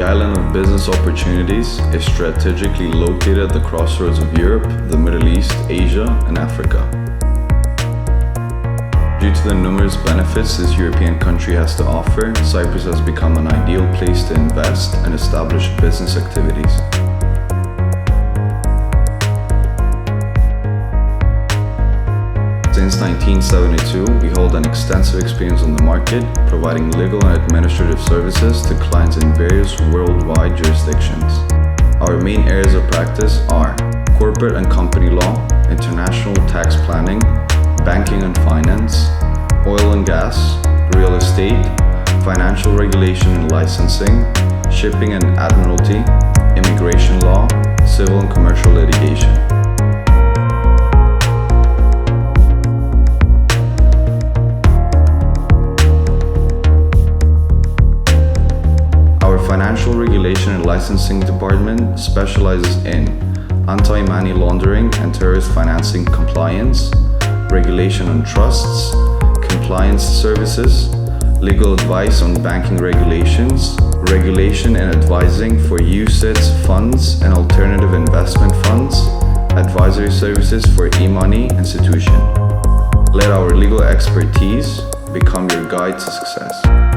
The island of business opportunities is strategically located at the crossroads of Europe, the Middle East, Asia, and Africa. Due to the numerous benefits this European country has to offer, Cyprus has become an ideal place to invest and establish business activities. Since 1972, we hold an extensive experience on the market, providing legal and administrative services to clients in various worldwide jurisdictions. Our main areas of practice are corporate and company law, international tax planning, banking and finance, oil and gas, real estate, financial regulation and licensing, shipping and admiralty, immigration law, civil and commercial litigation. Our financial regulation and licensing department specializes in anti-money laundering and terrorist financing compliance, regulation on trusts, compliance services, legal advice on banking regulations, regulation and advising for UCITS funds and alternative investment funds, advisory services for e-money institution. Let our legal expertise become your guide to success.